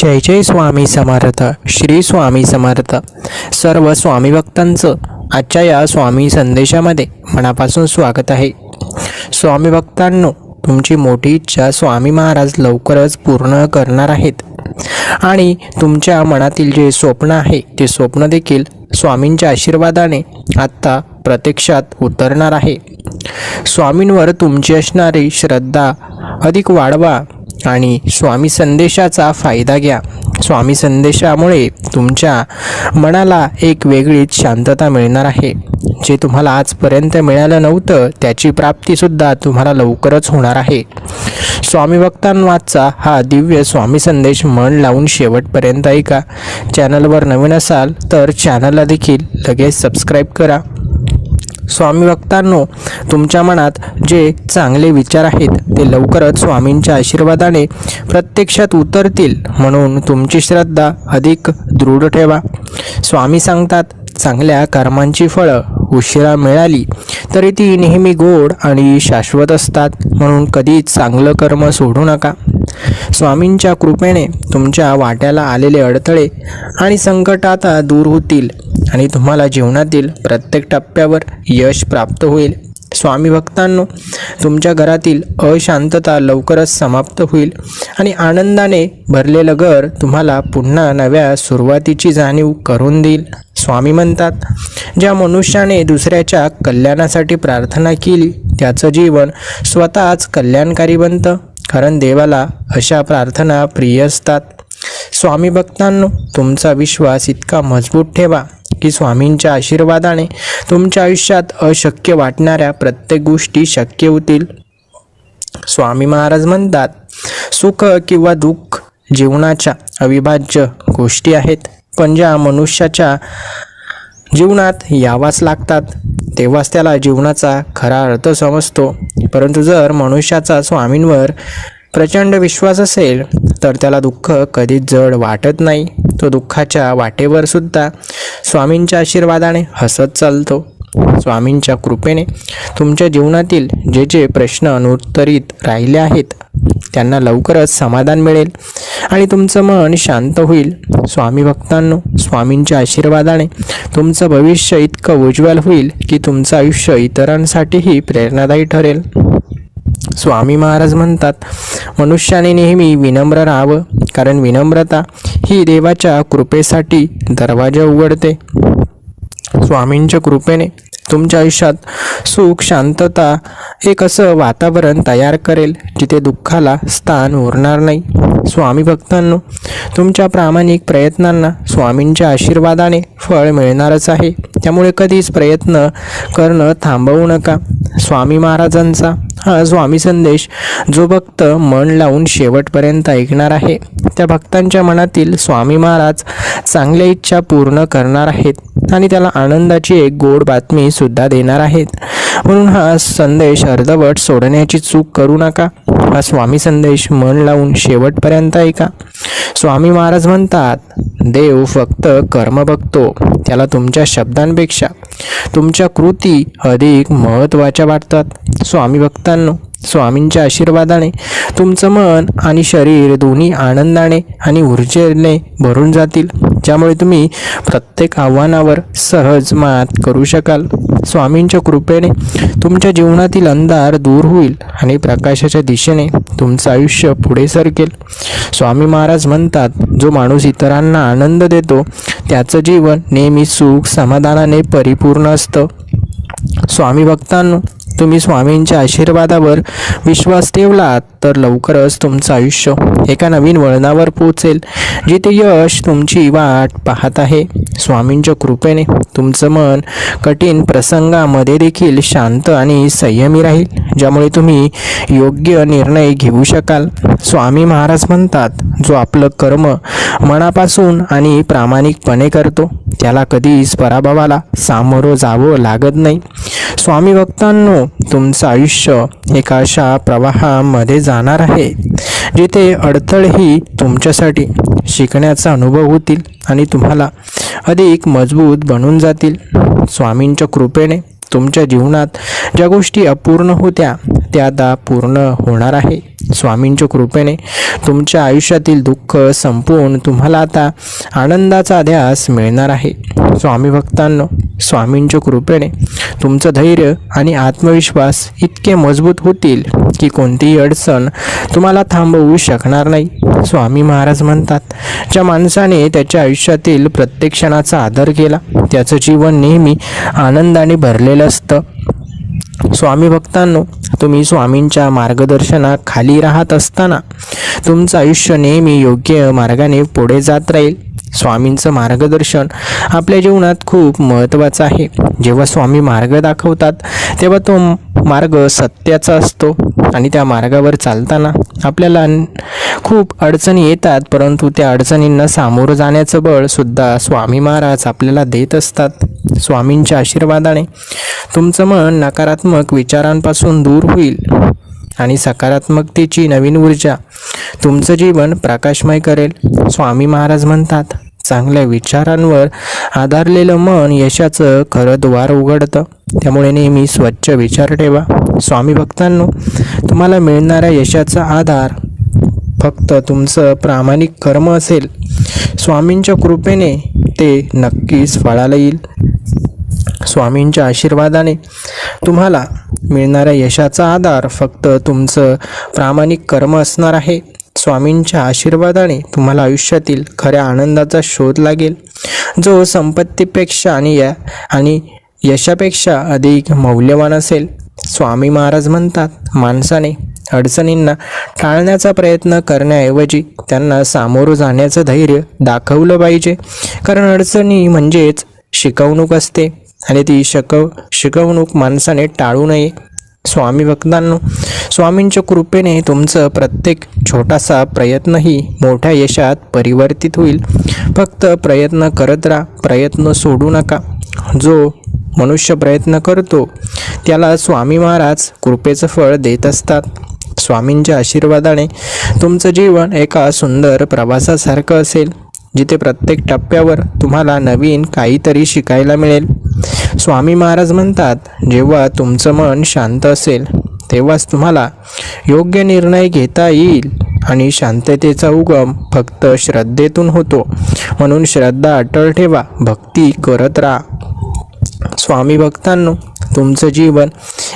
जय जय स्वामी समर्थ. श्री स्वामी समर्थ. सर्व स्वामी भक्तांचं आजच्या या स्वामी संदेशामध्ये मनापासून स्वागत आहे. स्वामी भक्तांनो, तुमची मोठी इच्छा स्वामी महाराज लवकरच पूर्ण करणार आहेत आणि तुमच्या मनातील जे स्वप्न आहे ते स्वप्न देखील स्वामींच्या आशीर्वादाने आत्ता प्रत्यक्षात उतरणार आहे. स्वामींवर तुमची असणारी श्रद्धा अधिक वाढवा आणि स्वामी संदेशाचा फायदा घ्या. स्वामी संदेशामुळे तुमच्या मनाला एक वेगळीच शांतता मिळणार आहे. जे तुम्हाला आजपर्यंत मिळालं नव्हतं त्याची प्राप्तीसुद्धा तुम्हाला लवकरच होणार आहे. स्वामी भक्तांवाचा हा दिव्य स्वामी संदेश मन लावून शेवटपर्यंत ऐका. चॅनलवर नवीन असाल तर चॅनलला देखील लगेच सबस्क्राईब करा. स्वामी भक्तांनो, तुमच्या मनात जे चांगले विचार आहेत ते लवकरच स्वामींच्या आशीर्वादाने प्रत्यक्षात उतरतील, म्हणून तुमची श्रद्धा अधिक दृढ ठेवा. स्वामी सांगतात, चांगल्या कर्मांची फळं उशिरा मिळाली तरी ती नेहमी गोड आणि शाश्वत असतात, म्हणून कधीच चांगलं कर्म सोडू नका. स्वामींच्या कृपेने तुमच्या वाट्याला आलेले अडथळे आणि संकट आता दूर होतील आणि तुम्हाला जीवनातील प्रत्येक टप्प्यावर यश प्राप्त होईल. स्वामी भक्तांनो, तुमच्या घरातील अशांतता लवकरच समाप्त होईल आणि आनंदाने भरलेलं घर तुम्हाला पुन्हा नव्या सुरुवातीची जाणीव करून देईल. स्वामी म्हणतात, ज्या मनुष्याने दुसऱ्याच्या कल्याणासाठी प्रार्थना केली त्याचं जीवन स्वतःच कल्याणकारी बनतं, कारण देवाला अशा प्रार्थना प्रिय असतात. स्वामी भक्तांनो, तुमचा विश्वास इतका मजबूत ठेवा की स्वामींच्या आशीर्वादाने तुमच्या आयुष्यात अशक्य वाटणाऱ्या प्रत्येक गोष्टी शक्य होतील. स्वामी महाराज म्हणतात, सुख किंवा दुःख जीवनाच्या अविभाज्य गोष्टी आहेत, पण ज्या मनुष्याच्या जीवनात यावाच लागतात तेव्हाच त्याला जीवनाचा खरा अर्थ समजतो. परंतु जर मनुष्याचा स्वामींवर प्रचंड विश्वास असेल तर त्याला दुःख कधीच जड वाटत नाही. तो दुःखाच्या वाटेवर सुद्धा स्वामींच्या आशीर्वादाने हसत चालतो. स्वामींच्या कृपेने तुमच्या जीवनातील जे जे प्रश्न अनुत्तरित राहिले आहेत त्यांना लवकरच समाधान मिळेल आणि तुमचं मन शांत होईल. स्वामी भक्तांनो, स्वामींच्या आशीर्वादाने तुमचं भविष्य इतकं उज्ज्वल होईल की तुमचं आयुष्य इतरांसाठीही प्रेरणादायी ठरेल. स्वामी महाराज म्हणतात, मनुष्याने नेहमी विनम्र राहावं, कारण विनम्रता ही देवाच्या कृपेसाठी दरवाजा उघडते. स्वामींच्या कृपेने तुमच्या आयुष्यात सुख शांतता एक असं वातावरण तयार करेल जिथे दुःखाला स्थान उरणार नाही. स्वामी भक्तांनो, तुमच्या प्रामाणिक प्रयत्नांना स्वामींच्या आशीर्वादाने फळ मिळणारच आहे, त्यामुळे कधीच प्रयत्न करणं थांबवू नका. स्वामी महाराजांचा हा स्वामी संदेश जो भक्त मन लावून शेवटपर्यंत ऐकणार आहे त्या भक्तांच्या मनातील स्वामी महाराज चांगल्या इच्छा पूर्ण करणार आहेत आणि त्याला आनंदाची एक गोड बातमी सुद्धा देणार आहेत. म्हणून हा संदेश अर्धवट सोडण्याची चूक करू नका. हा स्वामी संदेश मन लावून शेवटपर्यंत ऐका. स्वामी महाराज म्हणतात, देव फक्त कर्म बघतो, त्याला तुमच्या शब्दांपेक्षा तुमच्या कृती अधिक महत्त्वाच्या वाटतात. स्वामी भक्तांनो, स्वामींच्या आशीर्वादाने तुमचं मन आणि शरीर दोन्ही आनंदाने आणि ऊर्जेने भरून जातील, ज्यामुळे तुम्ही प्रत्येक आव्हानावर सहज मात करू शकाल. स्वामींच्या कृपेने तुमच्या जीवनातील अंधार दूर होईल आणि प्रकाशाच्या दिशेने तुमचं आयुष्य पुढे सरकेल. स्वामी महाराज म्हणतात, जो माणूस इतरांना आनंद देतो त्याचं जीवन नेहमी सुख समाधानाने परिपूर्ण असतं. स्वामी भक्तांनो, तुम्ही स्वामींच्या आशीर्वादावर विश्वास ठेवलात तर लवकरच तुमचं आयुष्य एका नवीन वळणावर पोहोचेल जिथे यश तुमची वाट पाहत आहे. स्वामींच्या कृपेने तुमचं मन कठीण प्रसंगामध्ये देखील शांत आणि संयमी राहील, ज्यामुळे तुम्ही योग्य निर्णय घेऊ शकाल. स्वामी महाराज म्हणतात, जो आपलं कर्म मनापासून आणि प्रामाणिकपणे करतो त्याला कधीच पराभवाला सामोरं जावं लागत नाही. स्वामी भक्तांनो, तुमचं आयुष्य एका अशा प्रवाहामध्ये जाणार आहे जिथे अडथळेही तुमच्यासाठी शिकण्याचा अनुभव होतील आणि तुम्हाला अधिक मजबूत बनून जातील. स्वामींच्या कृपेने तुमच्या जीवनात ज्या गोष्टी अपूर्ण होत्या त्या आता पूर्ण होणार आहे. स्वामींच्या कृपेने तुमच्या आयुष्यातील दुःख संपवून तुम्हाला आता आनंदाचा ध्यास मिळणार आहे. स्वामी भक्तांनो, स्वामींच्या कृपेने तुमचं धैर्य आणि आत्मविश्वास इतके मजबूत होतील की कोणतीही अडचण तुम्हाला थांबवू शकणार नाही. स्वामी महाराज म्हणतात, ज्या माणसाने त्याच्या आयुष्यातील प्रत्येक क्षणाचा आदर केला त्याचं जीवन नेहमी आनंदाने भरलेलं असतं. स्वामी भक्तांनो, तुम्ही स्वामींच्या मार्गदर्शनाखाली राहत असताना तुमचं आयुष्य नेहमी योग्य मार्गाने पुढे जात राहील. स्वामींचं मार्गदर्शन आपल्या जीवनात खूप महत्त्वाचं आहे. जेव्हा स्वामी मार्ग दाखवतात तेव्हा तो मार्ग सत्याचा असतो आणि त्या मार्गावर चालताना आपल्याला खूप अडचणी येतात, परंतु त्या अडचणींना सामोरं जाण्याचं बळ सुद्धा स्वामी महाराज आपल्याला देत असतात. स्वामींच्या आशीर्वादाने तुमचं मन नकारात्मक विचारांपासून दूर होईल आणि सकारात्मकतेची नवीन ऊर्जा तुमचं जीवन प्रकाशमय करेल. स्वामी महाराज म्हणतात, चांगल्या विचारांवर आधारलेलं मन यशाचं खरं द्वार उघडतं. त्यामुळे नेहमी स्वच्छ विचार ठेवा. स्वामी भक्तांनो, तुम्हाला मिळणाऱ्या यशाचा आधार फक्त तुमचं प्रामाणिक कर्म असेल. स्वामींच्या कृपेने ते नक्कीच फळाला येईल. स्वामींच्या आशीर्वादाने तुम्हाला मिळणाऱ्या यशाचा आधार फक्त तुमचं प्रामाणिक कर्म असणार आहे. स्वामींच्या आशीर्वादाने तुम्हाला आयुष्यातील खऱ्या आनंदाचा शोध लागेल, जो संपत्तीपेक्षा आणि यशापेक्षा अधिक मौल्यवान असेल. स्वामी महाराज म्हणतात, माणसाने अडचणींना टाळण्याचा प्रयत्न करण्याऐवजी त्यांना सामोरं जाण्याचं धैर्य दाखवलं पाहिजे. कारण अडचणी म्हणजेच शिकवणूक असते आणि ती शिकवणूक माणसाने टाळू नये. स्वामी भक्तांनो, स्वामींच्या कृपेने तुमचं प्रत्येक छोटासा प्रयत्नही मोठ्या यशात परिवर्तित होईल. फक्त प्रयत्न करत राहा, प्रयत्न सोडू नका. जो मनुष्य प्रयत्न करतो त्याला स्वामी महाराज कृपेचं फळ देत असतात. स्वामींच्या आशीर्वादाने तुमचं जीवन एका सुंदर प्रवासासारखं असेल, जिथे प्रत्येक टप्प्यावर तुम्हाला नवीन काहीतरी शिकायला मिळेल. स्वामी महाराज म्हणतात, जेव्हा तुमचं मन शांत असेल तेव्हाच तुम्हाला योग्य निर्णय घेता येईल आणि शांततेचा उगम फक्त श्रद्धेतून होतो. म्हणून श्रद्धा अटळ ठेवा, भक्ती करत राहा. स्वामी भक्तांनो, तुमचं जीवन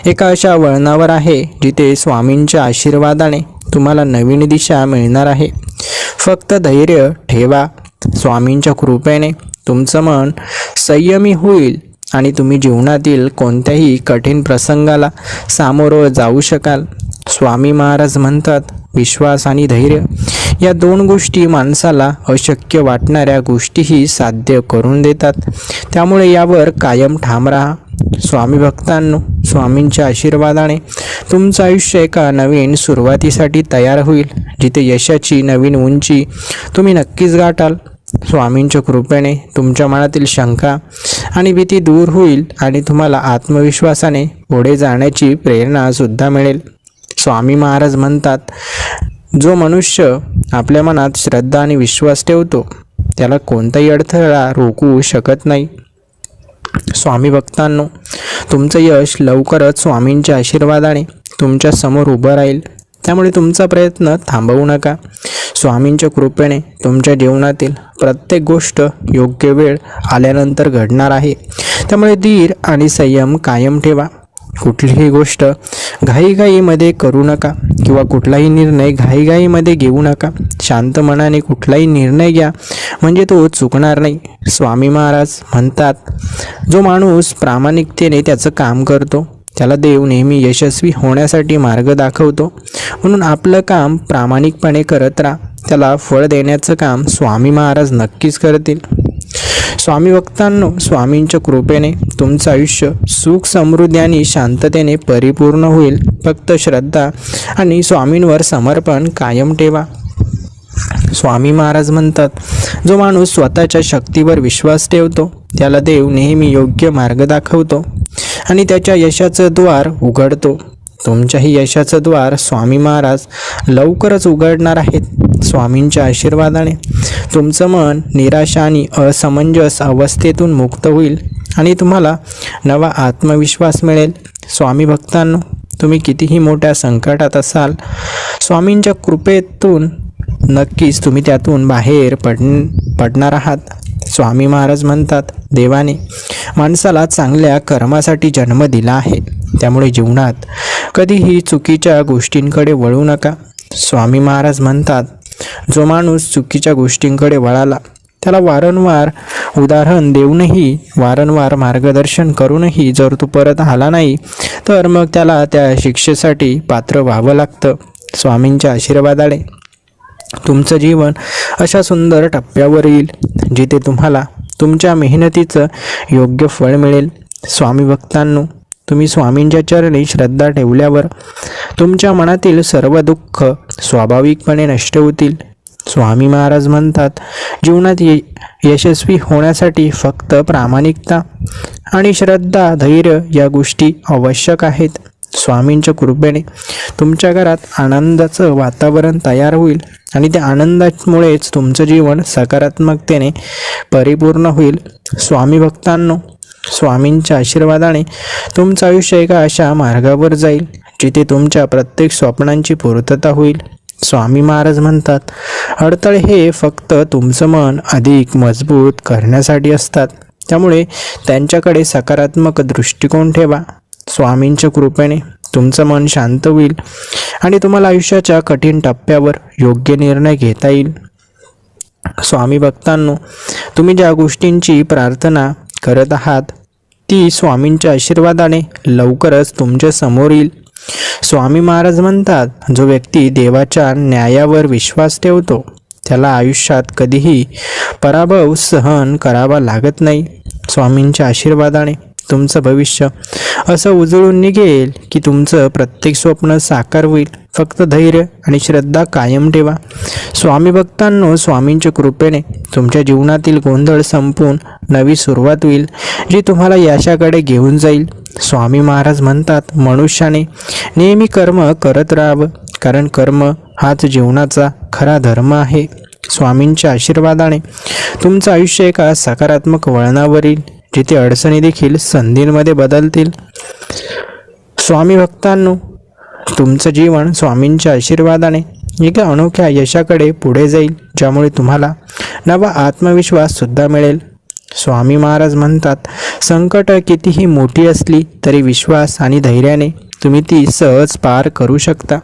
एका अशा वळणावर आहे जिथे स्वामींच्या आशीर्वादाने तुम्हाला नवीन दिशा मिळणार आहे. फक्त धैर्य ठेवा. स्वामींच्या कृपेने तुमचं मन संयमी होईल आणि तुम्ही जीवनातील कोणत्याही कठीण प्रसंगाला सामोरं जाऊ शकाल. स्वामी महाराज म्हणतात, विश्वास आणि धैर्य या दोन गोष्टी माणसाला अशक्य वाटणाऱ्या गोष्टीही साध्य करून देतात. त्यामुळे यावर कायम ठाम राहा. स्वामी भक्तांनो, स्वामींच्या आशीर्वादाने तुमचं आयुष्य एका नवीन सुरुवातीसाठी तयार होईल, जिथे यशाची नवीन उंची तुम्ही नक्कीच गाठाल. स्वामींच्या कृपेने तुमच्या मनातील शंका आणि भीती दूर होईल आणि तुम्हाला आत्मविश्वासाने पुढे जाण्याची प्रेरणा सुद्धा मिळेल. स्वामी महाराज म्हणतात, जो मनुष्य आपल्या मनात श्रद्धा आणि विश्वास ठेवतो त्याला कोणताही अडथळा रोखू शकत नाही. स्वामी भक्तांनो, तुमचं यश लवकरच स्वामींच्या आशीर्वादाने तुमच्या समोर उभं राहील. त्यामुळे तुमचा प्रयत्न थांबवू नका. स्वामींच्या कृपेने तुमच्या जीवनातील प्रत्येक गोष्ट योग्य वेळ आल्यानंतर घडणार आहे. त्यामुळे धीर आणि संयम कायम ठेवा. कुठलीही गोष्ट घाईघाईमध्ये करू नका किंवा कुठलाही निर्णय घाईघाईमध्ये घेऊ नका. शांत मनाने कुठलाही निर्णय घ्या, म्हणजे तो चुकणार नाही. स्वामी महाराज म्हणतात, जो माणूस प्रामाणिकतेने त्याचं काम करतो त्याला देव नेहमी यशस्वी होण्यासाठी मार्ग दाखवतो. म्हणून आपलं काम प्रामाणिकपणे करत राहा. त्याला फळ देण्याचं काम स्वामी महाराज नक्कीच करतील. स्वामी भक्तांनो, स्वामींच्या कृपेने तुमचं आयुष्य सुख, समृद्धी आणि शांततेने परिपूर्ण होईल. फक्त श्रद्धा आणि स्वामींवर समर्पण कायम ठेवा. स्वामी महाराज म्हणतात, जो माणूस स्वतःच्या शक्तीवर विश्वास ठेवतो त्याला देव नेहमी योग्य मार्ग दाखवतो आणि त्याच्या यशाचं द्वार उघडतो. तुमच्याही यशाचं द्वार स्वामी महाराज लवकरच उघडणार आहेत. स्वामींच्या आशीर्वादाने तुमचं मन निराशा आणि असमंजस अवस्थेतून मुक्त होईल आणि तुम्हाला नवा आत्मविश्वास मिळेल. स्वामी भक्तांनो, तुम्ही कितीही मोठ्या संकटात असाल, स्वामींच्या कृपेतून नक्कीच तुम्ही त्यातून बाहेर पडणार आहात. स्वामी महाराज म्हणतात, देवाने माणसाला चांगल्या कर्मासाठी जन्म दिला आहे, त्यामुळे जीवनात कधीही चुकीच्या गोष्टींकडे वळू नका. स्वामी महाराज म्हणतात, जो माणूस चुकीच्या गोष्टींकडे वळाला त्याला वारंवार उदाहरण देऊनही, वारंवार मार्गदर्शन करूनही जर तो परत आला नाही, तर मग त्याला त्या शिक्षेसाठी पात्र व्हावं लागतं. स्वामींच्या आशीर्वादाने तुमचं जीवन अशा सुंदर टप्प्यावर येईल जिथे तुम्हाला तुमच्या मेहनतीचं योग्य फळ मिळेल. स्वामी भक्तांनो, तुम्ही स्वामींच्या चरणी श्रद्धा ठेवल्यावर तुमच्या मनातील सर्व दुःख स्वाभाविकपणे नष्ट होतील. स्वामी महाराज म्हणतात, जीवनात यशस्वी होण्यासाठी फक्त प्रामाणिकता आणि श्रद्धा, धैर्य या गोष्टी आवश्यक आहेत. स्वामींच्या कृपेने तुमच्या घरात आनंदाचं वातावरण तयार होईल आणि त्या आनंदामुळेच तुमचं जीवन सकारात्मकतेने परिपूर्ण होईल. स्वामी भक्तांनो, स्वामींच्या आशीर्वादाने तुमचं आयुष्य एका अशा मार्गावर जाईल जिथे तुमच्या प्रत्येक स्वप्नांची पूर्तता होईल. स्वामी महाराज म्हणतात, अडथळे हे फक्त तुमचं मन अधिक मजबूत करण्यासाठी असतात, त्यामुळे त्यांच्याकडे सकारात्मक दृष्टिकोन ठेवा. स्वामींच्या कृपेने तुमचं मन शांत होईल आणि तुम्हाला आयुष्याच्या कठीण टप्प्यावर योग्य निर्णय घेता येईल. स्वामी भक्तांनो, तुम्ही ज्या गोष्टींची प्रार्थना करत आहात ती स्वामींच्या आशीर्वादाने लवकरच तुमच्या समोर येईल. स्वामी महाराज म्हणतात, जो व्यक्ती देवाच्या न्यायावर विश्वास ठेवतो त्याला आयुष्यात कधीही पराभव सहन करावा लागत नाही. स्वामींच्या आशीर्वादाने तुमचं भविष्य असं उजळून निघेल की तुमचं प्रत्येक स्वप्न साकार होईल. फक्त धैर्य आणि श्रद्धा कायम ठेवा. स्वामी भक्तांनो, स्वामींच्या कृपेने तुमच्या जीवनातील गोंधळ संपून नवी सुरुवात होईल जी तुम्हाला यशाकडे घेऊन जाईल. स्वामी महाराज म्हणतात, मनुष्याने नेहमी कर्म करत राहावं, कारण कर्म हाच जीवनाचा खरा धर्म आहे. स्वामींच्या आशीर्वादाने तुमचं आयुष्य एका सकारात्मक वळणावर येईल जिथे अडचणी देखील संधींमध्ये बदलतील. स्वामी भक्तांनो, तुमचं जीवन स्वामींच्या आशीर्वादाने एका अनोख्या यशाकडे पुढे जाईल, ज्यामुळे तुम्हाला नवा आत्मविश्वास सुद्धा मिळेल. स्वामी महाराज म्हणतात, संकट कितीही मोठी असली तरी विश्वास आणि धैर्याने तुम्ही ती सहज पार करू शकता.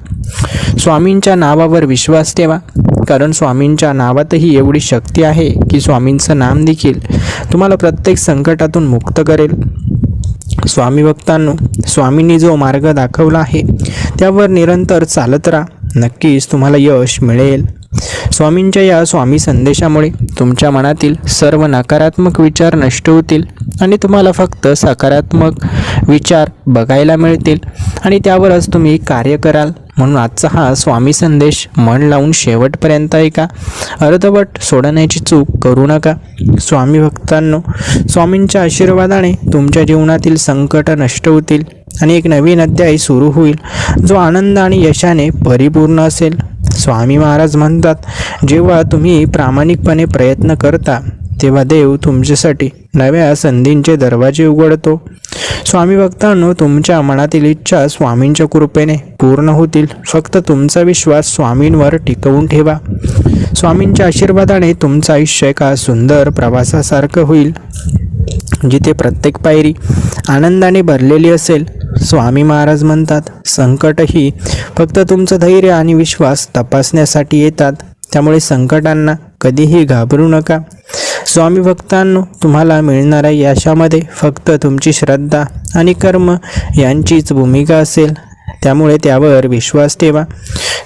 स्वामींच्या नावावर विश्वास ठेवा, कारण स्वामींच्या नावातही एवढी शक्ती आहे की स्वामींचं नाम देखील तुम्हाला प्रत्येक संकटातून मुक्त करेल. स्वामी भक्तांनो, स्वामींनी जो मार्ग दाखवला आहे त्यावर निरंतर चालत राहा, नक्कीच तुम्हाला यश मिळेल. स्वामींच्या या स्वामी संदेशामुळे तुमच्या मनातील सर्व नकारात्मक विचार नष्ट होतील आणि तुम्हाला फक्त सकारात्मक विचार बघायला मिळतील आणि त्यावरच तुम्ही कार्य कराल. म्हणून आजचा हा स्वामी संदेश मन लावून शेवटपर्यंत ऐका. अर्धवट सोडण्याची चूक करू नका. स्वामी भक्तांनो, स्वामींच्या आशीर्वादाने तुमच्या जीवनातील संकट नष्ट होतील आणि एक नवीन अध्याय सुरू होईल जो आनंद आणि यशाने परिपूर्ण असेल. स्वामी महाराज म्हणतात, जेव्हा तुम्ही प्रामाणिकपणे प्रयत्न करता तेव्हा देव तुमच्यासाठी नव्या संधींचे दरवाजे उघडतो. स्वामी भक्तांनो, तुमच्या मनातील इच्छा स्वामींच्या कृपेने पूर्ण होतील. फक्त तुमचा विश्वास स्वामींवर टिकवून ठेवा. स्वामींच्या आशीर्वादाने तुमचं आयुष्य एका सुंदर प्रवासासारखं होईल जिथे प्रत्येक पायरी आनंदाने भरलेली असेल. स्वामी महाराज म्हणतात, संकट ही फक्त तुमचं धैर्य आणि विश्वास तपासण्यासाठी येतात, त्यामुळे संकटांना कधीही घाबरू नका. स्वामी भक्तांनो, तुम्हाला मिळणाऱ्या यशामध्ये फक्त तुमची श्रद्धा आणि कर्म यांचीच भूमिका असेल, त्यामुळे त्यावर विश्वास ठेवा.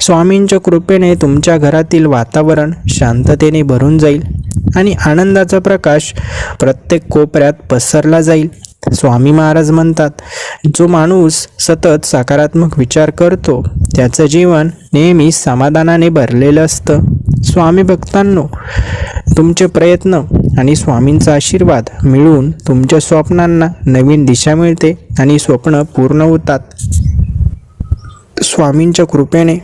स्वामींच्या कृपेने तुमच्या घरातील वातावरण शांततेने भरून जाईल आणि आनंदाचा प्रकाश प्रत्येक कोपऱ्यात पसरला जाईल. स्वामी महाराज म्हणतात, जो माणूस सतत सकारात्मक विचार करतो त्याचं जीवन नेहमी समाधानाने भरलेलं असतं. स्वामी भक्तांनो, तुमचे प्रयत्न आणि स्वामींचा आशीर्वाद मिळून तुमच्या स्वप्नांना नवीन दिशा मिळते आणि स्वप्न पूर्ण होतात. स्वामींच्या कृपेने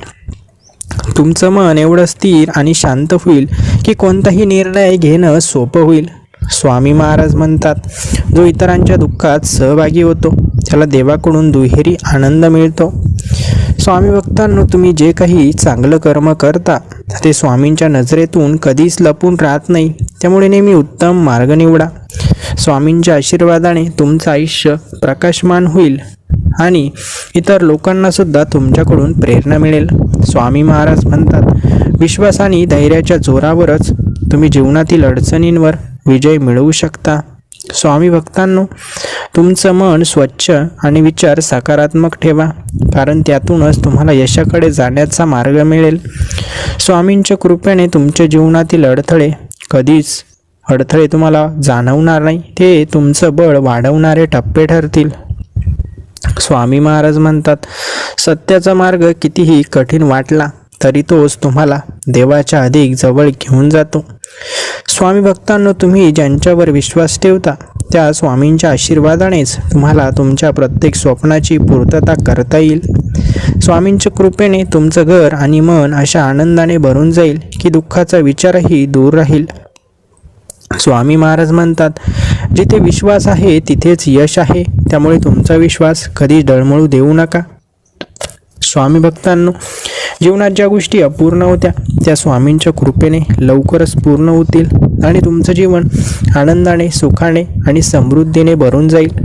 तुमचं मन एवढं स्थिर आणि शांत होईल की कोणताही निर्णय घेणं सोपं होईल. स्वामी महाराज म्हणतात, जो इतरांच्या दुःखात सहभागी होतो त्याला देवाकडून दुहेरी आनंद मिळतो. स्वामी भक्तांनो, तुम्ही जे काही चांगलं कर्म करता ते स्वामींच्या नजरेतून कधीच लपून राहत नाही. त्यामुळे नेहमी उत्तम मार्ग निवडा. स्वामींच्या आशीर्वादाने तुमचं आयुष्य प्रकाशमान होईल आणि इतर लोकांना सुद्धा तुमच्याकडून प्रेरणा मिळेल. स्वामी महाराज म्हणतात, विश्वास आणि धैर्याच्या जोरावरच तुम्ही जीवनातील अडचणींवर विजय मिळवू शकता. स्वामी भक्तांनो, तुमचं मन स्वच्छ आणि विचार सकारात्मक ठेवा, कारण त्यातूनच तुम्हाला यशाकडे जाण्याचा मार्ग मिळेल. स्वामींच्या कृपेने तुमच्या जीवनातील अडथळे तुम्हाला जाणवणार नाही. ते तुमचं बळ वाढवणारे टप्पे ठरतील. स्वामी महाराज म्हणतात, सत्याचा मार्ग कितीही कठीण वाटला तरी तोच तुम्हाला देवाच्या अधिक जवळ घेऊन जातो. स्वामी भक्तांनो, तुम्ही ज्यांच्यावर विश्वास ठेवता त्या स्वामींच्या आशीर्वादानेच तुम्हाला तुमच्या प्रत्येक स्वप्नाची पूर्तता करता येईल. स्वामींच्या कृपेने तुमचं घर आणि मन अशा आनंदाने भरून जाईल की दुःखाचा विचारही दूर राहील. स्वामी महाराज म्हणतात, जिथे विश्वास आहे तिथेच यश आहे. त्यामुळे तुमचा विश्वास कधी डळमळू देऊ नका. स्वामी भक्तांनो, जीवनात ज्या गोष्टी अपूर्ण होत्या त्या स्वामींच्या कृपेने लवकरच पूर्ण होतील आणि तुमचं जीवन आनंदाने, सुखाने आणि समृद्धीने भरून जाईल.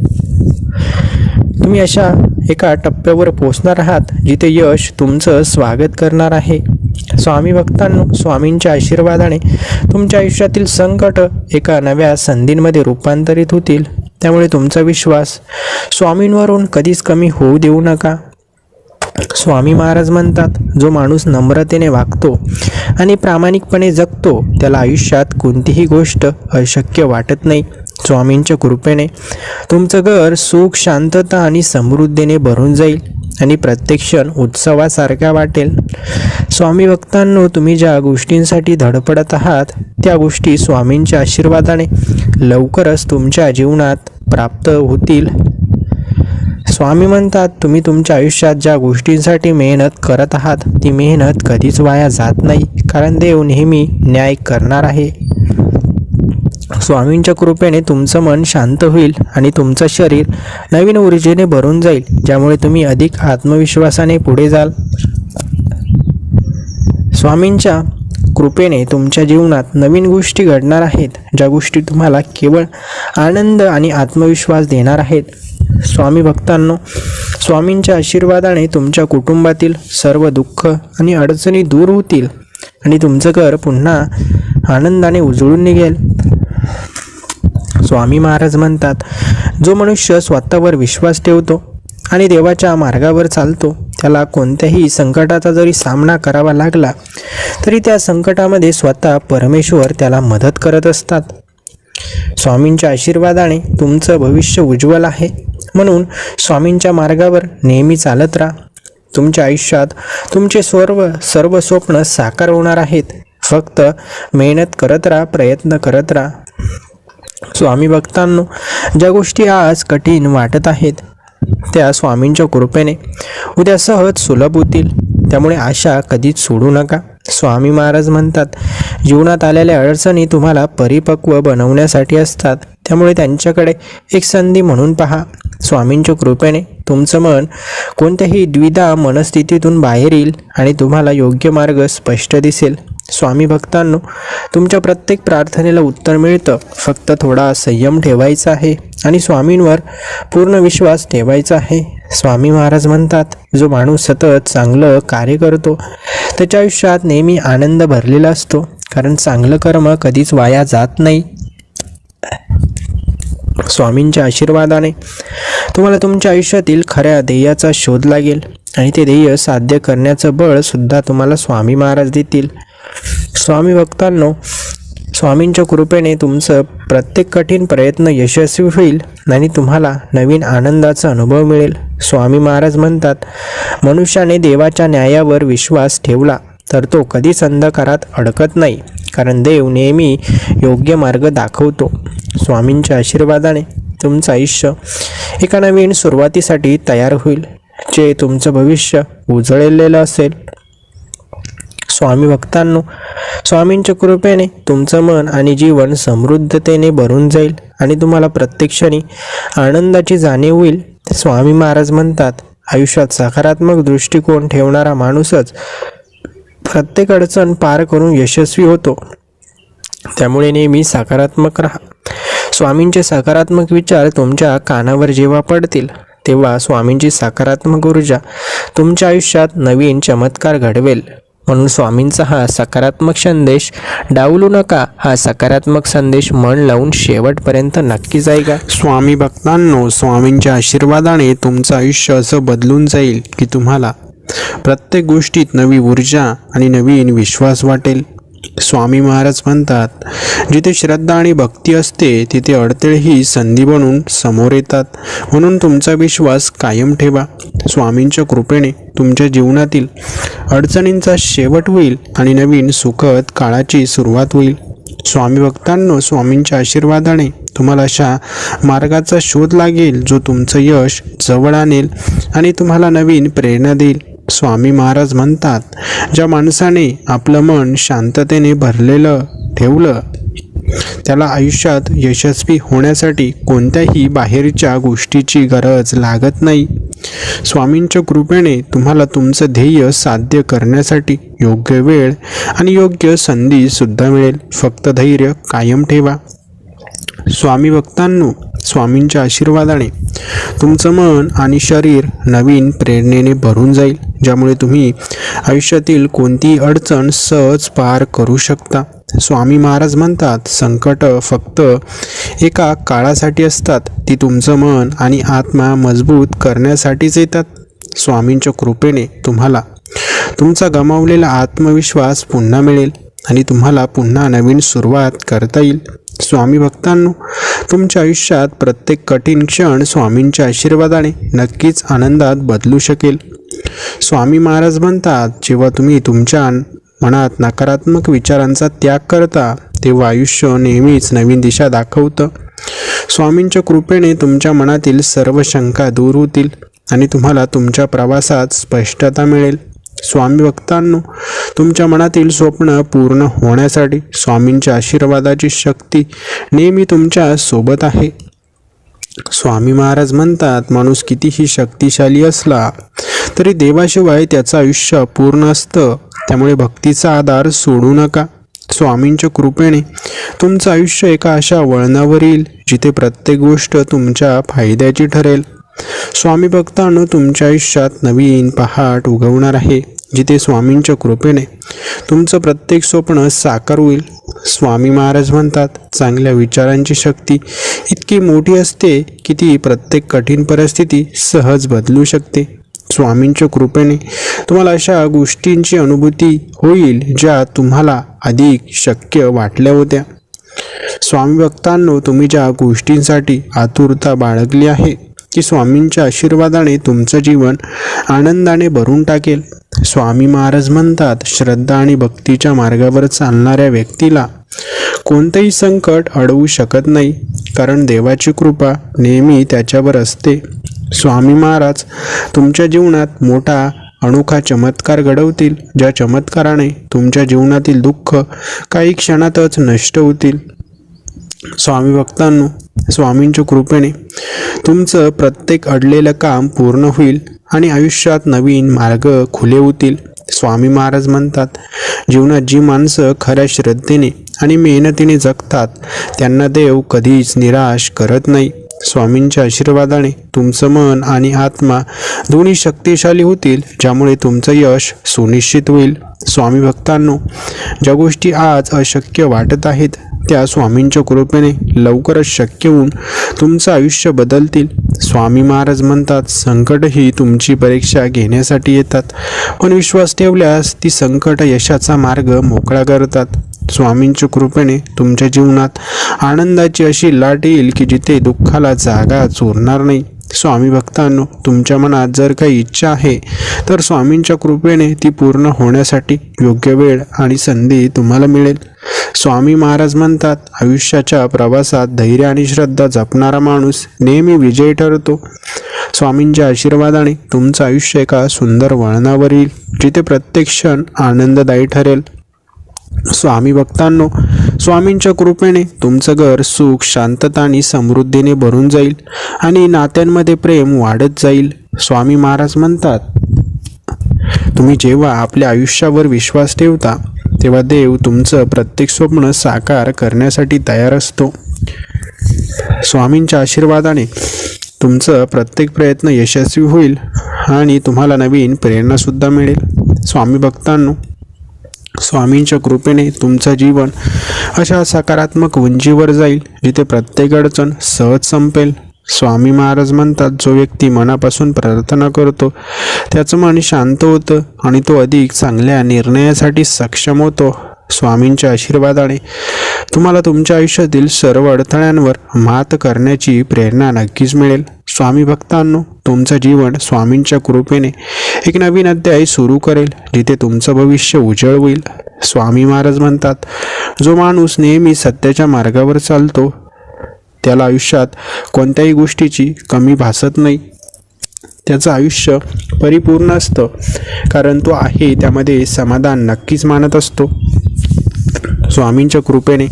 तुम्ही अशा एका टप्प्यावर पोहोचणार आहात जिथे यश तुमचं स्वागत करणार आहे. स्वामी भक्तांनो, स्वामींच्या आशीर्वादाने तुमच्या आयुष्यातील संकट एका नव्या संधींमध्ये रूपांतरित होतील. त्यामुळे तुमचा विश्वास स्वामींवरून कधीच कमी होऊ देऊ नका. स्वामी महाराज म्हणतात, जो माणूस नम्रतेने वागतो आणि प्रामाणिकपणे जगतो त्याला आयुष्यात कोणतीही गोष्ट अशक्य वाटत नाही. स्वामींच्या कृपेने तुमचं घर सुख, शांतता आणि समृद्धीने भरून जाईल आणि प्रत्येक क्षण उत्सवासारखा वाटेल. स्वामी भक्तांनो, तुम्ही ज्या गोष्टींसाठी धडपडत आहात त्या गोष्टी स्वामींच्या आशीर्वादाने लवकरच तुमच्या जीवनात प्राप्त होतील. स्वामी म्हणतात, तुम्ही तुमच्या आयुष्यात ज्या गोष्टींसाठी मेहनत करत आहात ती मेहनत कधीच वाया जात नाही, कारण देव नेहमी न्याय करणार आहे. स्वामींच्या कृपेने तुमचं मन शांत होईल आणि तुमचं शरीर नवीन ऊर्जेने भरून जाईल, ज्यामुळे तुम्ही अधिक आत्मविश्वासाने पुढे जाल. स्वामींच्या कृपेने तुमच्या जीवनात नवीन गोष्टी घडणार आहेत, ज्या गोष्टी तुम्हाला केवळ आनंद आणि आत्मविश्वास देणार आहेत. स्वामी भक्तांनो, स्वामींच्या आशीर्वादाने तुमच्या कुटुंबातील सर्व दुःख आणि अडचणी दूर होतील आणि तुमचं घर पुन्हा आनंदाने उजळून निघेल. स्वामी महाराज म्हणतात, जो मनुष्य स्वतःवर विश्वास ठेवतो आणि देवाच्या मार्गावर चालतो त्याला कोणत्याही संकटाचा जरी सामना करावा लागला तरी त्या संकटामध्ये स्वतः परमेश्वर त्याला मदत करत असतात. स्वामींच्या आशीर्वादाने तुमचं भविष्य उज्ज्वल आहे, म्हणून स्वामींच्या मार्गावर नेहमी चालत राहा. तुमच्या आयुष्यात तुमचे सर्व स्वप्न साकार होणार आहेत. फक्त मेहनत करत राहा, प्रयत्न करत राहा. स्वामी भक्तांनो, ज्या गोष्टी आज कठीण वाटत आहेत त्या स्वामींच्या कृपेने उद्या सहज सुलभ होतील. त्यामुळे आशा कधीच सोडू नका. स्वामी महाराज म्हणतात, जीवनात आलेल्या अडचणी तुम्हाला परिपक्व बनवण्यासाठी असतात, त्यामुळे त्यांच्याकडे एक संधी म्हणून पहा. स्वामींच्या कृपेने तुमचं मन कोणत्याही द्विधा मनस्थितीतून बाहेर येईल आणि तुम्हाला योग्य मार्ग स्पष्ट दिसेल. स्वामी भक्तांनो, तुमच्या प्रत्येक प्रार्थनेला उत्तर मिळतं. फक्त थोडा संयम ठेवायचा आहे आणि स्वामींवर पूर्ण विश्वास ठेवायचा आहे. स्वामी महाराज म्हणतात, जो माणूस सतत चांगलं कार्य करतो त्याच्या आयुष्यात नेहमी आनंद भरलेला असतो, कारण चांगलं कर्म कधीच वाया जात नाही. स्वामींच्या आशीर्वादाने तुम्हाला तुमच्या आयुष्यातील खऱ्या ध्येयाचा शोध लागेल आणि ते ध्येय साध्य करण्याचं बळ सुद्धा तुम्हाला स्वामी महाराज देतील. स्वामी भक्तांनो, स्वामींच्या कृपेने तुमचं प्रत्येक कठीण प्रयत्न यशस्वी होईल आणि तुम्हाला नवीन आनंदाचा अनुभव मिळेल. स्वामी महाराज म्हणतात, मनुष्याने देवाच्या न्यायावर विश्वास ठेवला तर तो कधीच अंधकारात अडकत नाही, कारण देव नेहमी योग्य मार्ग दाखवतो. स्वामींच्या आशीर्वादाने तुमचं आयुष्य एका नवीन सुरुवातीसाठी तयार होईल, जे तुमचं भविष्य उजळलेलं असेल. स्वामी भक्तांनो, स्वामींच्या कृपेने तुमचं मन आणि जीवन समृद्धतेने भरून जाईल आणि तुम्हाला प्रत्येक क्षणी आनंदाची जाणीव होईल. स्वामी महाराज म्हणतात, आयुष्यात सकारात्मक दृष्टिकोन ठेवणारा माणूसच प्रत्येक अडचण पार करून यशस्वी होतो. त्यामुळे नेहमी सकारात्मक राहा. स्वामींचे सकारात्मक विचार तुमच्या कानावर जेव्हा पडतील तेव्हा स्वामींची सकारात्मक ऊर्जा तुमच्या आयुष्यात नवीन चमत्कार घडवेल. म्हणून स्वामींचा हा सकारात्मक संदेश डावलू नका. हा सकारात्मक संदेश मन लावून शेवटपर्यंत नक्कीच ऐका. स्वामी भक्तांनो, स्वामींच्या आशीर्वादाने तुमचं आयुष्य असं बदलून जाईल की तुम्हाला प्रत्येक गोष्टीत नवी ऊर्जा आणि नवीन विश्वास वाटेल. स्वामी महाराज म्हणतात, जिथे श्रद्धा आणि भक्ती असते तिथे अडथळेही संधी बनून समोर येतात. म्हणून तुमचा विश्वास कायम ठेवा. स्वामींच्या कृपेने तुमच्या जीवनातील अडचणींचा शेवट होईल आणि नवीन सुखद काळाची सुरुवात होईल. स्वामी भक्तांनो, स्वामींच्या आशीर्वादाने तुम्हाला अशा मार्गाचा शोध लागेल जो तुमचं यश जवळ आणेल आणि तुम्हाला नवीन प्रेरणा देईल. स्वामी महाराज म्हणतात, ज्या माणसाने आपलं मन शांततेने भरलेलं ठेवलं त्याला आयुष्यात यशस्वी होण्यासाठी कोणत्याही बाहेरच्या गोष्टीची गरज लागत नाही. स्वामींच्या कृपेने तुम्हाला तुमचं ध्येय साध्य करण्यासाठी योग्य वेळ आणि योग्य संधी सुद्धा मिळेल. फक्त धैर्य कायम ठेवा. स्वामी भक्तांनो, स्वामींच्या आशीर्वादाने तुमचं मन आणि शरीर नवीन प्रेरणेने भरून जाईल, ज्यामुळे तुम्ही आयुष्यातील कोणतीही अडचण सहज पार करू शकता. स्वामी महाराज म्हणतात, संकट फक्त एका काळासाठी असतात. ती तुमचं मन आणि आत्मा मजबूत करण्यासाठीच येतात. स्वामींच्या कृपेने तुम्हाला तुमचा गमावलेला आत्मविश्वास पुन्हा मिळेल आणि तुम्हाला पुन्हा नवीन सुरुवात करता येईल. स्वामी भक्तांनो, तुमच्या आयुष्यात प्रत्येक कठीण क्षण स्वामींच्या आशीर्वादाने नक्कीच आनंदात बदलू शकेल. स्वामी महाराज म्हणतात, जेव्हा तुम्ही तुमच्या मनात नकारात्मक विचारांचा त्याग करता तेव्हा आयुष्य नेहमीच नवीन दिशा दाखवतं. स्वामींच्या कृपेने तुमच्या मनातील सर्व शंका दूर होतील आणि तुम्हाला तुमच्या प्रवासात स्पष्टता मिळेल. स्वामी भक्तांनो, तुमच्या मनातील स्वप्न पूर्ण होण्यासाठी स्वामींच्या आशीर्वादाची शक्ती नेहमी तुमच्या सोबत आहे. स्वामी महाराज म्हणतात, माणूस कितीही शक्तिशाली असला तरी देवाशिवाय त्याचं आयुष्य अपूर्ण असतं. त्यामुळे भक्तीचा आधार सोडू नका. स्वामींच्या कृपेने तुमचं आयुष्य एका अशा वळणावर येईल जिथे प्रत्येक गोष्ट तुमच्या फायद्याची ठरेल. स्वामी भक्तांनो, तुमच्या आयुष्यात नवीन पहाट उगवणार आहे, जिथे स्वामींच्या कृपेने तुमचं प्रत्येक स्वप्न साकार होईल. स्वामी महाराज म्हणतात, चांगल्या विचारांची शक्ती इतकी मोठी असते की ती प्रत्येक कठीण परिस्थिती सहज बदलू शकते. स्वामींच्या कृपेने तुम्हाला अशा गोष्टींची अनुभूती होईल ज्या तुम्हाला अधिक शक्य वाटल्या होत्या. स्वामी भक्तांनो, तुम्ही ज्या गोष्टींसाठी आतुरता बाळगली आहे की स्वामींच्या आशीर्वादाने तुमचं जीवन आनंदाने भरून टाकेल. स्वामी महाराज म्हणतात, श्रद्धा आणि भक्तीच्या मार्गावर चालणाऱ्या व्यक्तीला कोणतेही संकट अडवू शकत नाही, कारण देवाची कृपा नेहमी त्याच्यावर असते. स्वामी महाराज तुमच्या जीवनात मोठा अनोखा चमत्कार घडवतील, ज्या चमत्काराने तुमच्या जीवनातील दुःख काही क्षणातच नष्ट होतील. स्वामी भक्तांनो, स्वामींच्या कृपेने तुमचं प्रत्येक अडलेलं काम पूर्ण होईल आणि आयुष्यात नवीन मार्ग खुले होतील. स्वामी महाराज म्हणतात, जीवनात जी माणसं खऱ्या श्रद्धेने आणि मेहनतीने जगतात त्यांना देव कधीच निराश करत नाही. स्वामींच्या आशीर्वादाने तुमचं मन आणि आत्मा दोन्ही शक्तिशाली होतील, ज्यामुळे तुमचं यश सुनिश्चित होईल. स्वामी भक्तांनो, ज्या गोष्टी आज अशक्य वाटत आहेत त्या स्वामींच्या कृपेने लवकरच शक्य होऊन तुमचं आयुष्य बदलतील. स्वामी महाराज म्हणतात, संकटही तुमची परीक्षा घेण्यासाठी येतात, पण विश्वास ठेवल्यास ती संकट यशाचा मार्ग मोकळा करतात. स्वामींच्या कृपेने तुमच्या जीवनात आनंदाची अशी लाट येईल की जिथे दुःखाला जागा चोरणार नाही. स्वामी भक्तांनो, तुमच्या मनात जर काही इच्छा आहे तर स्वामींच्या कृपेने ती पूर्ण होण्यासाठी योग्य वेळ आणि संधी तुम्हाला मिळेल. स्वामी महाराज म्हणतात, आयुष्याच्या प्रवासात धैर्य आणि श्रद्धा जपणारा माणूस नेहमी विजयी ठरतो. स्वामींच्या आशीर्वादाने तुमचं आयुष्य एका सुंदर वळणावर येईल, जिथे प्रत्येक क्षण आनंददायी ठरेल. स्वामी भक्तांनो, स्वामींच्या कृपेने तुमचं घर सुख, शांतता आणि समृद्धीने भरून जाईल आणि नात्यांमध्ये प्रेम वाढत जाईल. स्वामी महाराज म्हणतात, तुम्ही जेव्हा आपल्या आयुष्यावर विश्वास ठेवता तेव्हा देव तुमचं प्रत्येक स्वप्न साकार करण्यासाठी तयार असतो. स्वामींच्या आशीर्वादाने तुमचं प्रत्येक प्रयत्न यशस्वी होईल आणि तुम्हाला नवीन प्रेरणासुद्धा मिळेल. स्वामी भक्तांनो, स्वामींच्या कृपेने तुमचं जीवन अशा सकारात्मक उंचीवर जाईल जिथे प्रत्येक अडचण सहज संपेल. स्वामी महाराज म्हणतात, जो व्यक्ती मनापासून प्रार्थना करतो त्याचं मन शांत होतं आणि तो अधिक चांगल्या निर्णयासाठी सक्षम होतो. स्वामींच्या आशीर्वादाने तुम्हाला तुमच्या आयुष्यातील सर्व अडथळ्यांवर मात करण्याची प्रेरणा नक्कीच मिळेल. स्वामी भक्तांनो, तुमचं जीवन स्वामींच्या कृपेने एक नवीन अध्याय सुरू करेल, जिथे तुमचं भविष्य उजळ होईल. स्वामी महाराज म्हणतात, जो माणूस नेहमी सत्याच्या मार्गावर चालतो त्याला आयुष्यात कोणत्याही गोष्टीची कमी भासत नाही. त्याचं आयुष्य परिपूर्ण असतं, कारण तो आहे त्यामध्ये समाधान नक्कीच मानत असतो. स्वामींच्या कृपेने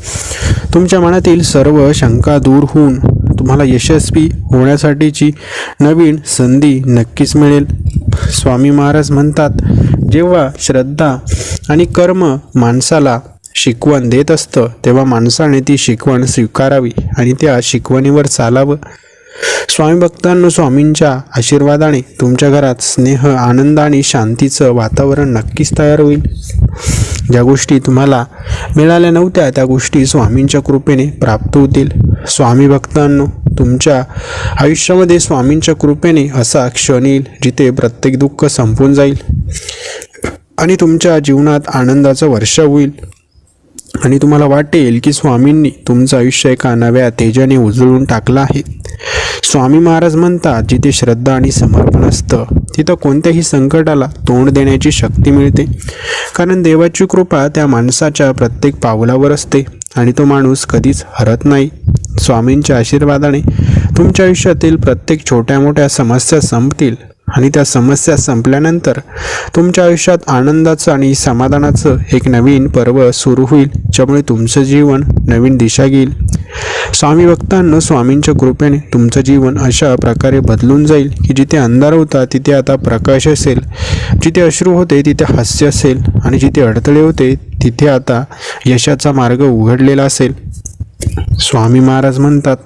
तुमच्या मनातील सर्व शंका दूर होऊन तुम्हाला यशस्वी होण्यासाठीची नवीन संधी नक्कीच मिळेल. स्वामी महाराज म्हणतात, जेव्हा श्रद्धा आणि कर्म माणसाला शिकवण देत असतं तेव्हा माणसाने ती शिकवण स्वीकारावी आणि त्या शिकवणीवर चालावं. स्वामी भक्तांनो, स्वामींच्या आशीर्वादाने तुमच्या घरात स्नेह, आनंद आणि शांतीचं वातावरण नक्कीच तयार होईल. ज्या गोष्टी तुम्हाला मिळाल्या नव्हत्या त्या गोष्टी स्वामींच्या कृपेने प्राप्त होतील. स्वामी भक्तांनो, तुमच्या आयुष्यामध्ये स्वामींच्या कृपेने असा क्षण येईल जिथे प्रत्येक दुःख संपून जाईल आणि तुमच्या जीवनात आनंदाचा वर्षाव होईल आणि तुम्हाला वाटेल की स्वामींनी तुमचं आयुष्य एका नव्या तेजाने उजळून टाकलं आहे. स्वामी महाराज म्हणतात, जिथे श्रद्धा आणि समर्पण असतं तिथं कोणत्याही संकटाला तोंड देण्याची शक्ती मिळते, कारण देवाची कृपा त्या माणसाच्या प्रत्येक पावलावर असते आणि तो माणूस कधीच हरत नाही. स्वामींच्या आशीर्वादाने तुमच्या आयुष्यातील प्रत्येक छोट्या मोठ्या समस्या संपतील आणि त्या समस्या संपल्यानंतर तुमच्या आयुष्यात आनंदाचं आणि समाधानाचं एक नवीन पर्व सुरू होईल, ज्यामुळे तुमचं जीवन नवीन दिशा घेईल. स्वामी भक्तांनो, स्वामींच्या कृपेने तुमचं जीवन अशा प्रकारे बदलून जाईल की जिथे अंधार होता तिथे आता प्रकाश असेल, जिथे अश्रू होते तिथे हास्य असेल आणि जिथे अडथळे होते तिथे आता यशाचा मार्ग उघडलेला असेल. स्वामी महाराज म्हणतात,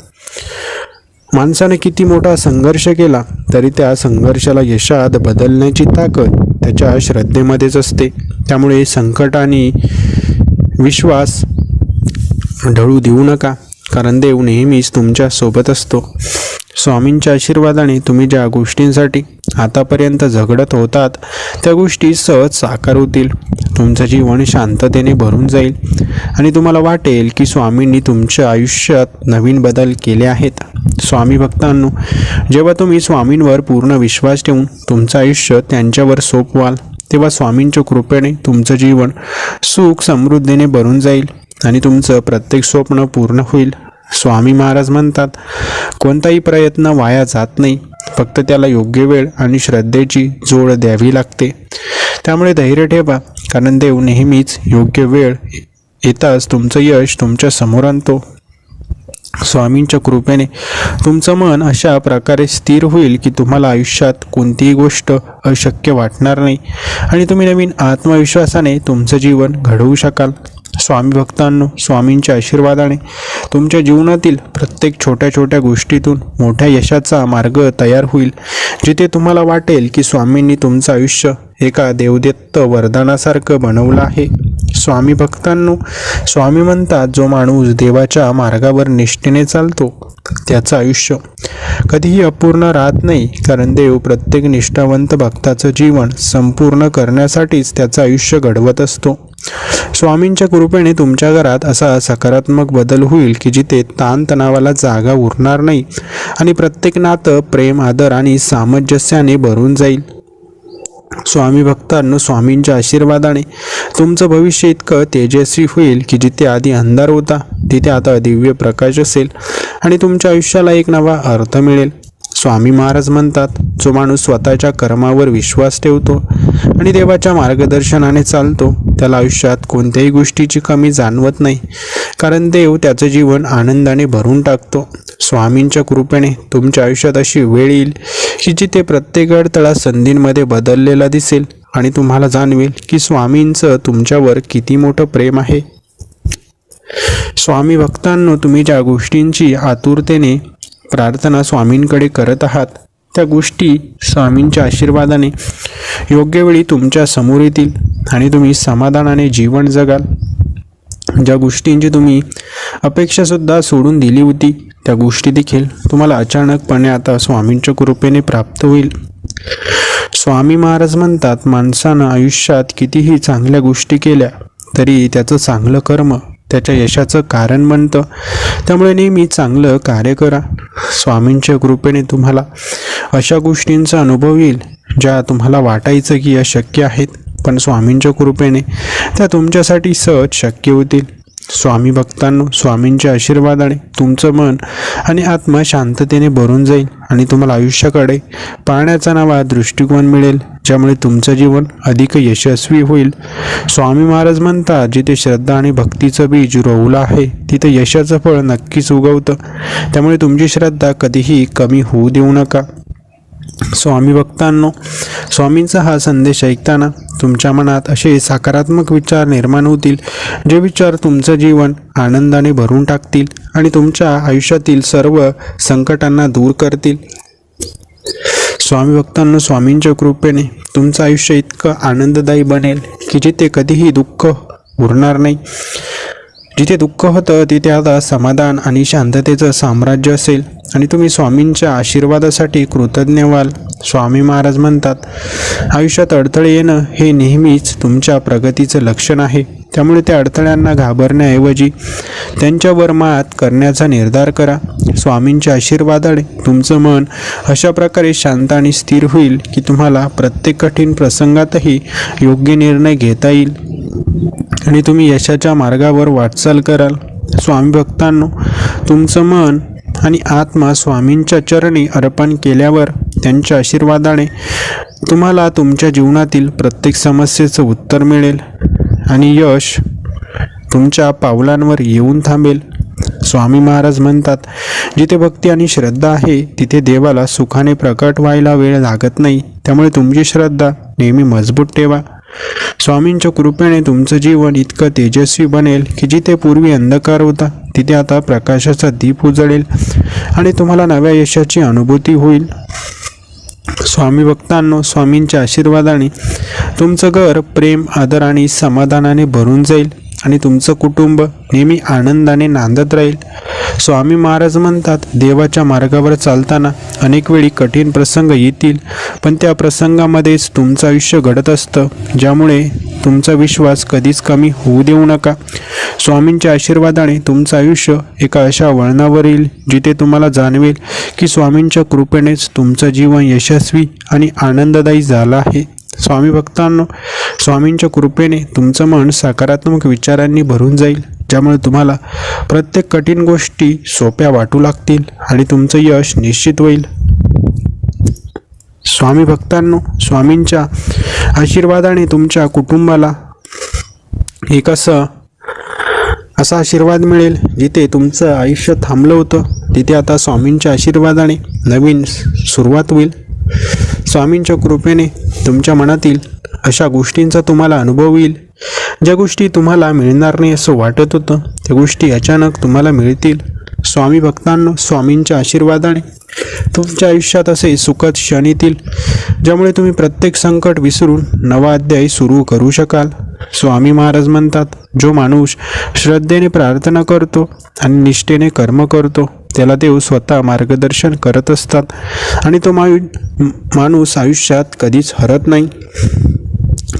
माणसाने किती मोठा संघर्ष केला तरी त्या संघर्षाला यशात बदलण्याची ताकद त्याच्या श्रद्धेमध्येच असते. त्यामुळे संकट आणि विश्वास ढळू देऊ नका, कारण देव नेहमीच तुमच्या सोबत असतो. स्वामींच्या आशीर्वादाने तुम्ही ज्या गोष्टींसाठी आतापर्यंत झगडत होतात त्या गोष्टी सहज साकार होतील. तुमचं जीवन शांततेने भरून जाईल आणि तुम्हाला वाटेल की स्वामींनी तुमच्या आयुष्यात नवीन बदल केले आहेत. स्वामी भक्तांनो, जेव्हा तुम्ही स्वामींवर पूर्ण विश्वास ठेवून तुमचं आयुष्य त्यांच्यावर सोपवाल तेव्हा स्वामींच्या कृपेने तुमचं जीवन सुख समृद्धीने भरून जाईल आणि तुमचं प्रत्येक स्वप्न पूर्ण होईल. स्वामी महाराज म्हणतात, कोणताही प्रयत्न वाया जात नाही, फक्त त्याला योग्य वेळ आणि श्रद्धेची जोड द्यावी लागते. त्यामुळे धैर्य ठेवा, कारण देव नेहमीच योग्य वेळ येताच तुमचं यश तुमच्या समोर आणतो. स्वामींच्या कृपेने तुमचं मन अशा प्रकारे स्थिर होईल की तुम्हाला आयुष्यात कोणतीही गोष्ट अशक्य वाटणार नाही आणि तुम्ही नवीन आत्मविश्वासाने तुमचं जीवन घडवू शकाल. स्वामी भक्तांनो, स्वामींच्या आशीर्वादाने तुमच्या जीवनातील प्रत्येक छोट्या छोट्या गोष्टीतून मोठ्या यशाचा मार्ग तयार होईल, जिथे तुम्हाला वाटेल की स्वामींनी तुमचं आयुष्य एका देवदत्त वरदानासारखं बनवलं आहे. स्वामी भक्तांनो, स्वामी म्हणतात, जो माणूस देवाच्या मार्गावर निष्ठेने चालतो त्याचं आयुष्य कधीही अपूर्ण राहत नाही, कारण देव प्रत्येक निष्ठावंत भक्ताचं जीवन संपूर्ण करण्यासाठीच त्याचं आयुष्य घडवत असतो. स्वामींच्या कृपेने तुमच्या घरात असा सकारात्मक बदल होईल की जिथे ताणतणावाला जागा उरणार नाही आणि प्रत्येक नातं प्रेम, आदर आणि सामंजस्याने भरून जाईल. स्वामी भक्तांनो, स्वामींच्या आशीर्वादाने तुमचं भविष्य इतकं तेजस्वी होईल की जिथे आधी अंधार होता तिथे आता दिव्य प्रकाश असेल आणि तुमच्या आयुष्याला एक नवा अर्थ मिळेल. स्वामी महाराज म्हणतात, जो माणूस स्वतःच्या कर्मावर विश्वास ठेवतो आणि देवाच्या मार्गदर्शनाने चालतो त्याला आयुष्यात कोणत्याही गोष्टीची कमी जाणवत नाही, कारण देव त्याचं जीवन आनंदाने भरून टाकतो. स्वामींच्या कृपेने तुमच्या आयुष्यात अशी वेळ येईल की जिथे प्रत्येक अडथळा संधींमध्ये बदललेला दिसेल आणि तुम्हाला जाणवेल की स्वामींचं तुमच्यावर किती मोठं प्रेम आहे. स्वामी भक्तांनो, तुम्ही ज्या गोष्टींची आतुरतेने प्रार्थना स्वामींकडे करत आहात त्या गोष्टी स्वामींच्या आशीर्वादाने योग्य वेळी तुमच्या समोर येतील आणि तुम्ही समाधानाने जीवन जगाल. ज्या गोष्टींची तुम्ही अपेक्षासुद्धा सोडून दिली होती त्या गोष्टी देखील तुम्हाला अचानकपणे आता स्वामींच्या कृपेने प्राप्त होईल. स्वामी महाराज म्हणतात, माणसानं आयुष्यात कितीही चांगल्या गोष्टी केल्या तरी त्याचं चांगलं कर्म त्याच्या यशाचं कारण बनतं. त्यामुळे नेहमी चांगलं कार्य करा. स्वामींच्या कृपेने तुम्हाला अशा गोष्टींचा अनुभव येईल ज्या तुम्हाला वाटायचं की अशक्य आहेत, पण स्वामींच्या कृपेने त्या तुमच्यासाठी सहज शक्य होतील. स्वामी भक्तांनो, स्वामींच्या आशीर्वादाने तुमचं मन आणि आत्मा शांततेने भरून जाईल आणि तुम्हाला आयुष्याकडे पाहण्याचा नवा दृष्टिकोन मिळेल, ज्यामुळे तुमचं जीवन अधिक यशस्वी होईल. स्वामी महाराज म्हणतात, जिथे श्रद्धा आणि भक्तीचं बीज रोवलं आहे तिथे यशाचं फळ नक्कीच उगवतं. त्यामुळे तुमची श्रद्धा कधीही कमी होऊ देऊ नका. स्वामी भक्तांनो, स्वामींचा हा संदेश ऐकताना तुमच्या मनात असे सकारात्मक विचार निर्माण होतील, जे विचार तुमचं जीवन आनंदाने भरून टाकतील आणि तुमच्या आयुष्यातील सर्व संकटांना दूर करतील. स्वामी भक्तांनो, स्वामींच्या कृपेने तुमचं आयुष्य इतकं आनंददायी बनेल की जिथे कधीही दुःख उरणार नाही. जिथे दुःख होतं तिथे आता समाधान आणि शांततेचं साम्राज्य असेल आणि तुम्ही स्वामींच्या आशीर्वादासाठी कृतज्ञ व्हाल. स्वामी महाराज म्हणतात, आयुष्यात अडथळे येणं हे नेहमीच तुमच्या प्रगतीचं लक्षण आहे. त्यामुळे त्या अडथळ्यांना घाबरण्याऐवजी त्यांच्यावर मात करण्याचा निर्धार करा. स्वामींच्या आशीर्वादाने तुमचं मन अशा प्रकारे शांत आणि स्थिर होईल की तुम्हाला प्रत्येक कठीण प्रसंगातही योग्य निर्णय घेता येईल आणि तुम्ही यशाच्या मार्गावर वाटचाल कराल. स्वामी भक्तांनो, तुमचं मन आणि आत्मा स्वामींच्या चरणी अर्पण केल्यावर त्यांच्या आशीर्वादाने तुम्हाला तुमच्या जीवनातील प्रत्येक समस्येचं उत्तर मिळेल आणि यश तुमच्या पावलांवर येऊन थांबेल. स्वामी महाराज म्हणतात, जिथे भक्ती आणि श्रद्धा आहे तिथे देवाला सुखाने प्रकट व्हायला वेळ लागत नाही. त्यामुळे तुमची श्रद्धा नेहमी मजबूत ठेवा. स्वामींच्या कृपेने तुमचं जीवन इतकं तेजस्वी बनेल की जिथे पूर्वी अंधकार होता तिथे आता प्रकाशाचा दीप उजळेल आणि तुम्हाला नव्या यशाची अनुभूती होईल. स्वामी भक्तांनो, स्वामींच्या आशीर्वादाने तुमचं घर प्रेम, आदर आणि समाधानाने भरून जाईल आणि तुमचं कुटुंब नेहमी आनंदाने नांदत राहील. स्वामी महाराज म्हणतात, देवाच्या मार्गावर चालताना अनेक वेळी कठीण प्रसंग येतील, पण त्या प्रसंगामध्येच तुमचं आयुष्य घडत असतं, ज्यामुळे तुमचा विश्वास कधीच कमी होऊ देऊ नका. स्वामींच्या आशीर्वादाने तुमचं आयुष्य एका अशा वळणावर येईल जिथे तुम्हाला जाणवेल की स्वामींच्या कृपेनेच तुमचं जीवन यशस्वी आणि आनंददायी झालं आहे. स्वामी भक्तांनो, स्वामींच्या कृपेने तुमचं मन सकारात्मक विचारांनी भरून जाईल, ज्यामुळे तुम्हाला प्रत्येक कठीण गोष्टी सोप्या वाटू लागतील आणि तुमचं यश निश्चित होईल. स्वामी भक्तांनो, स्वामींच्या आशीर्वादाने तुमच्या कुटुंबाला एक असा आशीर्वाद मिळेल, जिथे तुमचं आयुष्य थांबलं होतं तिथे आता स्वामींच्या आशीर्वादाने नवीन सुरुवात होईल. स्वामींच्या कृपेने तुमच्या मनातील अशा गोष्टींचा तुम्हाला अनुभव येईल, ज्या गोष्टी तुम्हाला मिळणार नाही असं वाटत होतं त्या गोष्टी अचानक तुम्हाला मिळतील. स्वामी भक्तांनो, स्वामींच्या आशीर्वादाने तुमच्या आयुष्यात असे सुखद क्षण येतील, ज्यामुळे तुम्ही प्रत्येक संकट विसरून नवा अध्याय सुरू करू शकाल. स्वामी महाराज म्हणतात, जो माणूस श्रद्धेने प्रार्थना करतो आणि निष्ठेने कर्म करतो त्याला देव स्वतः मार्गदर्शन करत असतात आणि तो माणूस आयुष्यात कधीच हरत नाही.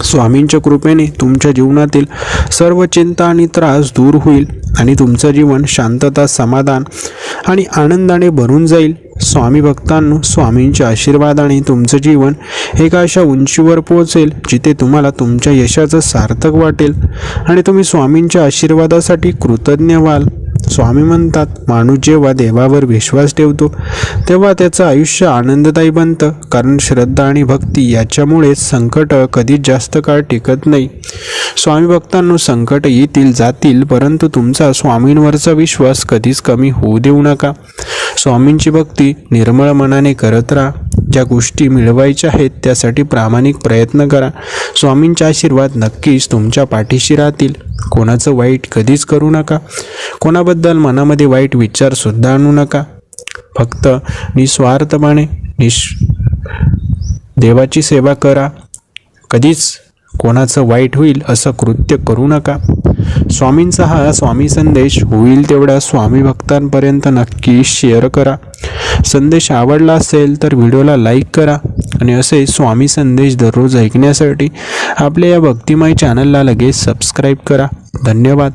स्वामींच्या कृपेने तुमच्या जीवनातील सर्व चिंता आणि त्रास दूर होईल आणि तुमचं जीवन शांतता, समाधान आणि आनंदाने भरून जाईल. स्वामी भक्तांनो, स्वामींच्या आशीर्वादाने तुमचं जीवन एका अशा उंचीवर पोहोचेल जिथे तुम्हाला तुमच्या यशाचं सार्थक वाटेल आणि तुम्ही स्वामींच्या आशीर्वादासाठी कृतज्ञ व्हाल. स्वामी म्हणतात, माणूस जेव्हा देवावर विश्वास ठेवतो तेव्हा त्याचं आयुष्य आनंददायी बनतं, कारण श्रद्धा आणि भक्ती याच्यामुळेच संकट कधीच जास्त काळ टिकत नाही. स्वामी भक्तांनो, संकट येतील जातील, परंतु तुमचा स्वामींवरचा विश्वास कधीच कमी होऊ देऊ नका. स्वामींची भक्ती निर्मळ मनाने करत राहा. ज्या गोष्टी मिळवायच्या आहेत त्यासाठी प्रामाणिक प्रयत्न करा. स्वामींचा आशीर्वाद नक्कीच तुमच्या पाठीशी राहतील. कोणाचं वाईट कधीच करू नका. कोणाबद्दल मनामध्ये वाईट विचारसुद्धा आणू नका. फक्त निस्वार्थपणे देवाची सेवा करा. कधीच कोणाचं वाईट होईल असं कृत्य करू नका. स्वामींचा हा स्वामी संदेश होईल तेवढा स्वामी भक्तांपर्यंत नक्की शेअर करा. संदेश आवडला असेल तर व्हिडिओला लाईक करा आणि असे स्वामी संदेश दररोज ऐकण्यासाठी आपल्या या भक्तिमय चॅनलला लगेच सबस्क्राईब करा. धन्यवाद.